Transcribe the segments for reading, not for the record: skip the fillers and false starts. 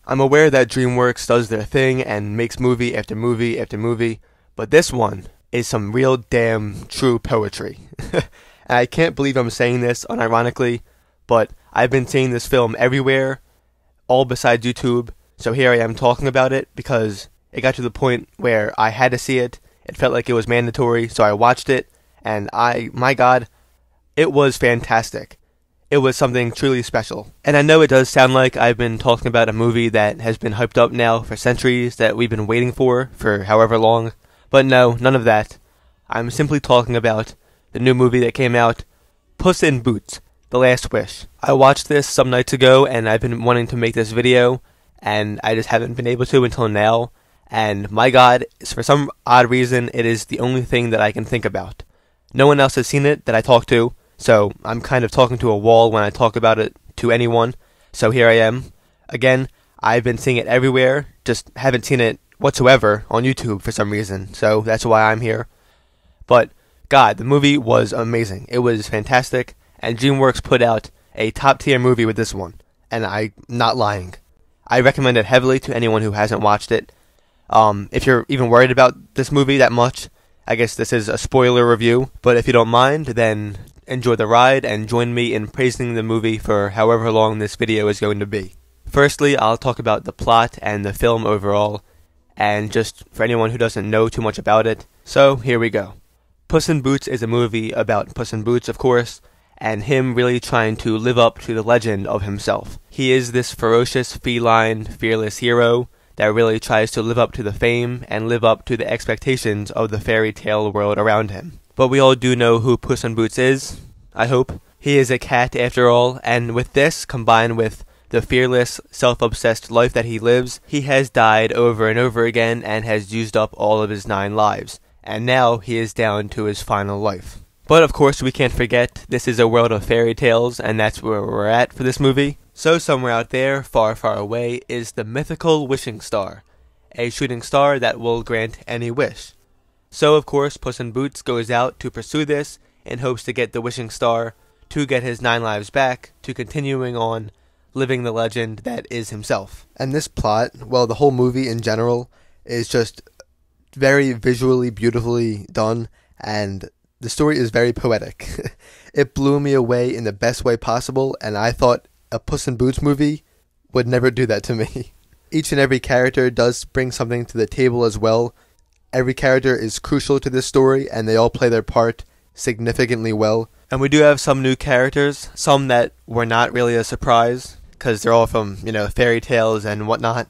I'm aware that Dreamworks does their thing and makes movie after movie after movie, but this one is some real damn true poetry. And I can't believe I'm saying this unironically, but I've been seeing this film everywhere, all besides YouTube, so here I am talking about it because it got to the point where I had to see it. It felt like it was mandatory, so I watched it, and my God, it was fantastic. It was something truly special. And I know it does sound like I've been talking about a movie that has been hyped up now for centuries, that we've been waiting for however long, but no, none of that. I'm simply talking about the new movie that came out, Puss in Boots: The Last Wish. I watched this some nights ago, and I've been wanting to make this video, and I just haven't been able to until now. And my God, for some odd reason, it is the only thing that I can think about. No one else has seen it that I talk to, so I'm kind of talking to a wall when I talk about it to anyone. So here I am. Again, I've been seeing it everywhere, just haven't seen it whatsoever on YouTube for some reason, so that's why I'm here. But God, the movie was amazing. It was fantastic, and DreamWorks put out a top-tier movie with this one, and I'm not lying. I recommend it heavily to anyone who hasn't watched it. If you're even worried about this movie that much, I guess this is a spoiler review, but if you don't mind, then enjoy the ride and join me in praising the movie for however long this video is going to be. Firstly, I'll talk about the plot and the film overall, and just for anyone who doesn't know too much about it, so here we go. Puss in Boots is a movie about Puss in Boots, of course, and him really trying to live up to the legend of himself. He is this ferocious, feline, fearless hero that really tries to live up to the fame and live up to the expectations of the fairy tale world around him. But we all do know who Puss in Boots is, I hope. He is a cat after all, and with this, combined with the fearless, self-obsessed life that he lives, he has died over and over again and has used up all of his 9 lives. And now he is down to his final life. But of course we can't forget, this is a world of fairy tales, and that's where we're at for this movie. So somewhere out there, far, far away, is the mythical wishing star, a shooting star that will grant any wish. So of course Puss in Boots goes out to pursue this in hopes to get the wishing star, to get his 9 lives back, to continuing on living the legend that is himself. And this plot, well, the whole movie in general, is just very visually beautifully done, and the story is very poetic. It blew me away in the best way possible, and I thought a Puss in Boots movie would never do that to me. Each and every character does bring something to the table as well. Every character is crucial to this story, and they all play their part significantly well. And we do have some new characters, some that were not really a surprise, because they're all from, fairy tales and whatnot.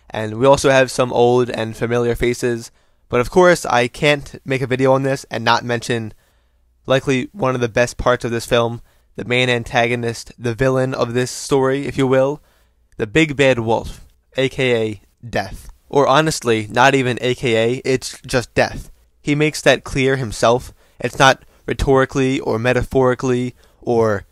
And we also have some old and familiar faces. But of course, I can't make a video on this and not mention likely one of the best parts of this film, the main antagonist, the villain of this story, if you will, the big bad wolf, aka Death. Or honestly, not even aka, it's just Death. He makes that clear himself. It's not rhetorically or metaphorically or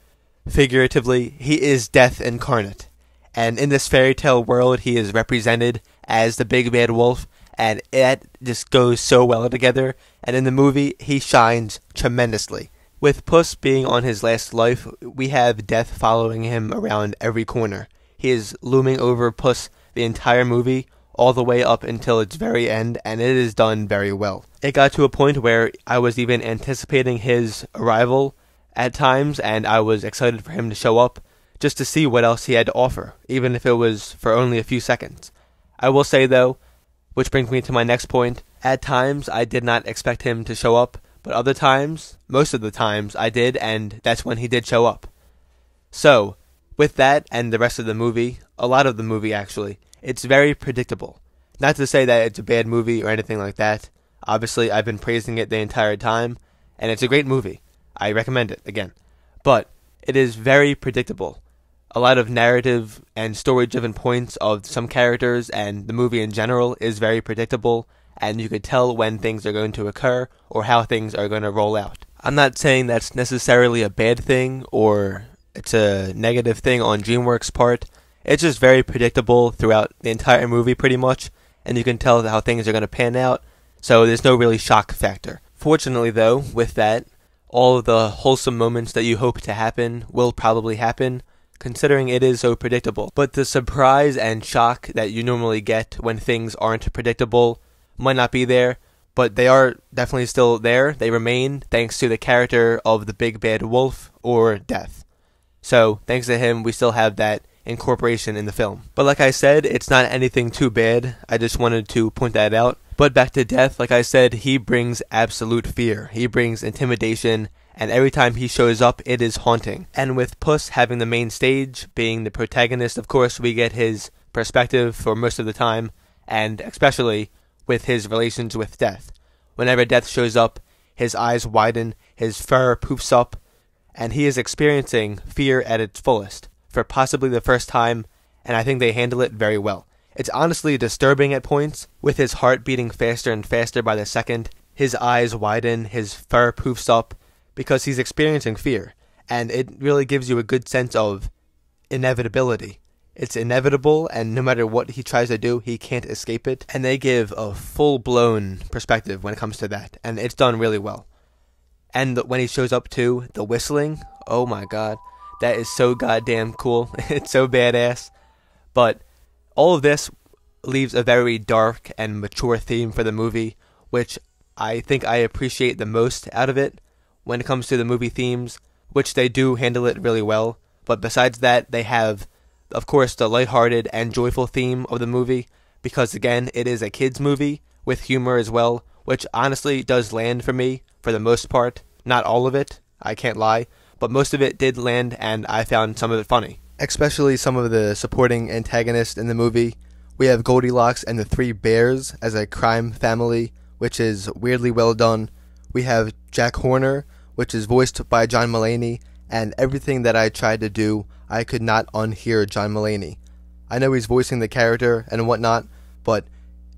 figuratively. He is Death incarnate. And in this fairy tale world, he is represented as the big bad wolf, and it just goes so well together. And in the movie, he shines tremendously. With Puss being on his last life, we have Death following him around every corner. He is looming over Puss the entire movie, all the way up until its very end, and it is done very well. It got to a point where I was even anticipating his arrival at times, and I was excited for him to show up, just to see what else he had to offer, even if it was for only a few seconds. I will say though, which brings me to my next point, at times I did not expect him to show up, but other times, most of the times, I did, and that's when he did show up. So, with that and the rest of the movie, a lot of the movie actually, it's very predictable. Not to say that it's a bad movie or anything like that. Obviously, I've been praising it the entire time, and it's a great movie. I recommend it, again. But it is very predictable. A lot of narrative and story-driven points of some characters and the movie in general is very predictable, and you could tell when things are going to occur or how things are going to roll out. I'm not saying that's necessarily a bad thing or it's a negative thing on DreamWorks' part. It's just very predictable throughout the entire movie pretty much, and you can tell how things are going to pan out, so there's no really shock factor. Fortunately though, with that, all of the wholesome moments that you hope to happen will probably happen, considering it is so predictable. But the surprise and shock that you normally get when things aren't predictable might not be there, but they are definitely still there. They remain thanks to the character of the big bad wolf, or Death. So, thanks to him, we still have that incorporation in the film. But like I said, it's not anything too bad. I just wanted to point that out. But back to Death, like I said, he brings absolute fear. He brings intimidation, and every time he shows up, it is haunting. And with Puss having the main stage, being the protagonist, of course, we get his perspective for most of the time, and especially with his relations with Death. Whenever Death shows up, his eyes widen, his fur poofs up, and he is experiencing fear at its fullest, for possibly the first time, and I think they handle it very well. It's honestly disturbing at points, with his heart beating faster and faster by the second, his eyes widen, his fur poofs up, because he's experiencing fear, and it really gives you a good sense of inevitability. It's inevitable, and no matter what he tries to do, he can't escape it, and they give a full-blown perspective when it comes to that, and it's done really well. And when he shows up too, the whistling, oh my god, that is so goddamn cool. It's so badass. But all of this leaves a very dark and mature theme for the movie, which I think I appreciate the most out of it when it comes to the movie themes, which they do handle it really well. But besides that, they have, of course, the lighthearted and joyful theme of the movie, because again, it is a kids' movie with humor as well, which honestly does land for me for the most part. Not all of it, I can't lie, but most of it did land, and I found some of it funny. Especially some of the supporting antagonists in the movie. We have Goldilocks and the Three Bears as a crime family, which is weirdly well done. We have Jack Horner, which is voiced by John Mulaney, and everything that I tried to do, I could not unhear John Mulaney. I know he's voicing the character and whatnot, but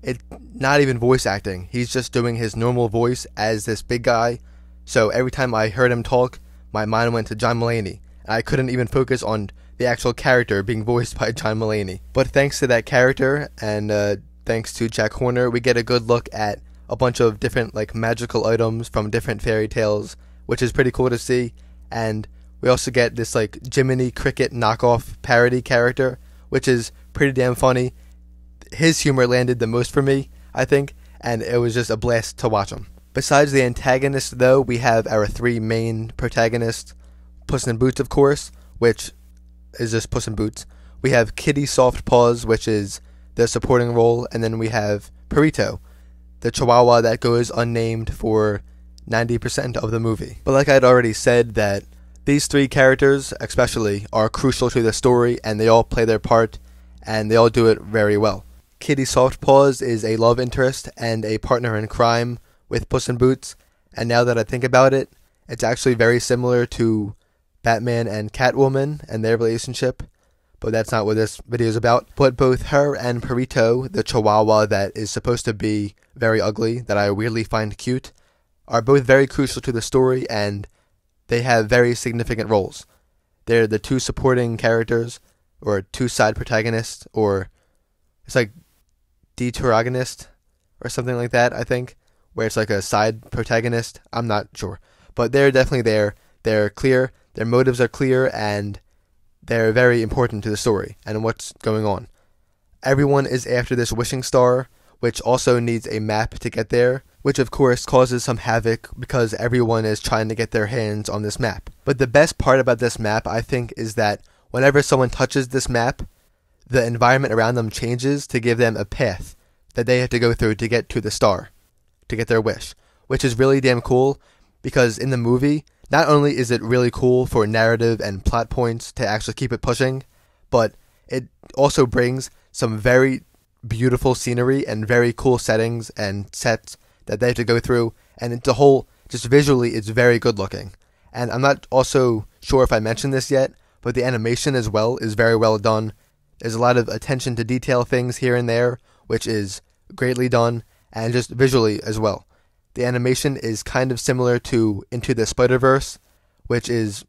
it's not even voice acting. He's just doing his normal voice as this big guy, so every time I heard him talk, my mind went to John Mulaney, and I couldn't even focus on the actual character being voiced by John Mulaney. But thanks to that character, and thanks to Jack Horner, we get a good look at a bunch of different magical items from different fairy tales, which is pretty cool to see. And we also get this Jiminy Cricket knockoff parody character, which is pretty damn funny. His humor landed the most for me, I think, and it was just a blast to watch him. Besides the antagonists, though, we have our three main protagonists. Puss in Boots, of course, which is just Puss in Boots. We have Kitty Softpaws, which is the supporting role, and then we have Perrito, the Chihuahua that goes unnamed for 90% of the movie. But like I'd already said, that these three characters, especially, are crucial to the story, and they all play their part, and they all do it very well. Kitty Softpaws is a love interest and a partner in crime with Puss in Boots, and now that I think about it, it's actually very similar to Batman and Catwoman and their relationship, but that's not what this video is about. But both her and Perrito, the Chihuahua that is supposed to be very ugly, that I weirdly find cute, are both very crucial to the story, and they have very significant roles. They're the two supporting characters, or two side protagonists, or it's like deuteragonist, or something like that, I think, where it's like a side protagonist. I'm not sure, but they're definitely there. They're clear, their motives are clear, and they're very important to the story and what's going on. Everyone is after this wishing star, which also needs a map to get there, which of course causes some havoc because everyone is trying to get their hands on this map. But the best part about this map, I think, is that whenever someone touches this map, the environment around them changes to give them a path that they have to go through to get to the star, to get their wish, which is really damn cool, because in the movie, not only is it really cool for narrative and plot points to actually keep it pushing, but it also brings some very beautiful scenery and very cool settings and sets that they have to go through, and it's a whole, just visually, it's very good looking. And I'm not also sure if I mentioned this yet, but the animation as well is very well done. There's a lot of attention to detail things here and there, which is greatly done, and just visually as well. The animation is kind of similar to Into the Spider-Verse, which is,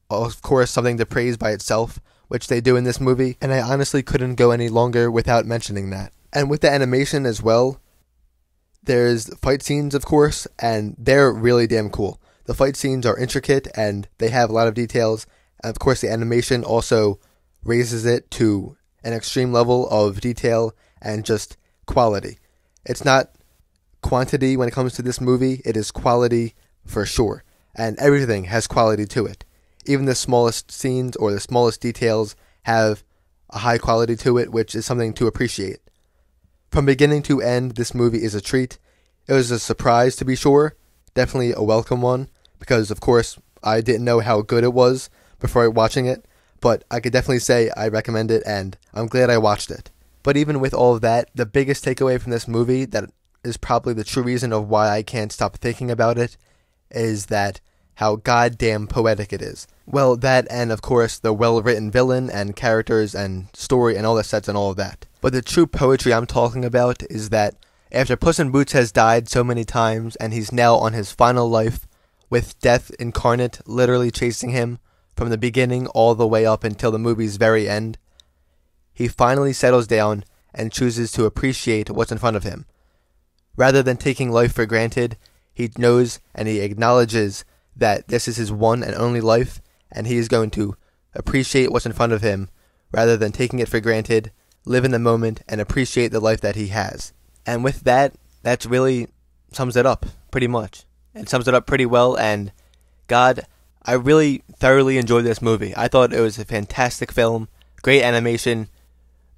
of course, something to praise by itself, which they do in this movie, and I honestly couldn't go any longer without mentioning that. And with the animation as well, there's fight scenes, of course, and they're really damn cool. The fight scenes are intricate, and they have a lot of details, And of course, the animation also raises it to an extreme level of detail and just quality. It's not quantity when it comes to this movie, it is quality for sure. And everything has quality to it. Even the smallest scenes or the smallest details have a high quality to it, which is something to appreciate. From beginning to end, this movie is a treat. It was a surprise, to be sure, definitely a welcome one, because of course I didn't know how good it was before watching it, but I could definitely say I recommend it, and I'm glad I watched it. But even with all of that, the biggest takeaway from this movie, that is probably the true reason of why I can't stop thinking about it, is that how goddamn poetic it is. Well, that and of course the well-written villain and characters and story and all the sets and all of that. But the true poetry I'm talking about is that after Puss in Boots has died so many times and he's now on his final life, with death incarnate literally chasing him from the beginning all the way up until the movie's very end, he finally settles down and chooses to appreciate what's in front of him. Rather than taking life for granted, he knows and he acknowledges that this is his one and only life, and he is going to appreciate what's in front of him rather than taking it for granted, live in the moment, and appreciate the life that he has. And with that, that really sums it up, pretty much. It sums it up pretty well, and God, I really thoroughly enjoyed this movie. I thought it was a fantastic film, great animation,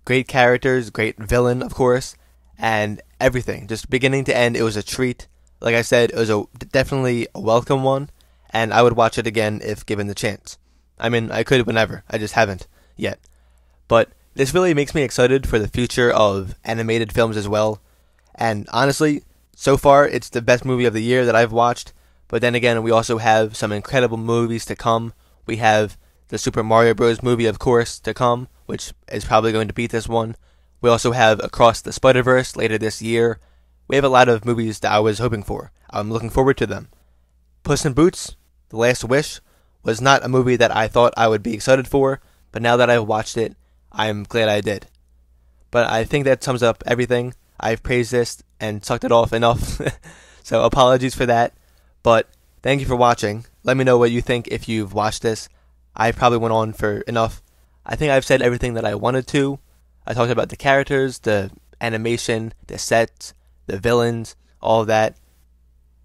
great characters, great villain, of course, and everything. Just beginning to end, it was a treat. Like I said, it was definitely a welcome one, and I would watch it again if given the chance. I mean, I could whenever, I just haven't yet. But this really makes me excited for the future of animated films as well. And honestly, so far, it's the best movie of the year that I've watched. But then again, we also have some incredible movies to come. We have the Super Mario Bros. Movie, of course, to come, which is probably going to beat this one. We also have Across the Spider-Verse later this year. We have a lot of movies that I was hoping for. I'm looking forward to them. Puss in Boots, The Last Wish, was not a movie that I thought I would be excited for, but now that I've watched it, I'm glad I did. But I think that sums up everything. I've praised this and sucked it off enough, so apologies for that. But thank you for watching. Let me know what you think if you've watched this. I probably went on for enough. I think I've said everything that I wanted to. I talked about the characters, the animation, the sets, the villains, all of that.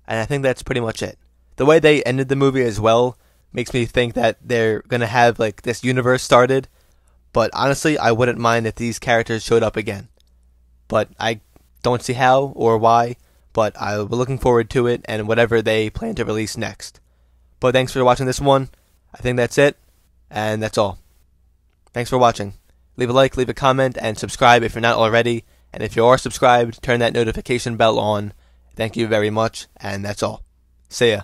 And I think that's pretty much it. The way they ended the movie as well makes me think that they're going to have like this universe started. But honestly, I wouldn't mind if these characters showed up again. But I don't see how or why. But I'll be looking forward to it and whatever they plan to release next. But thanks for watching this one. I think that's it. And that's all. Thanks for watching. Leave a like, leave a comment, and subscribe if you're not already. And if you are subscribed, turn that notification bell on. Thank you very much, and that's all. See ya.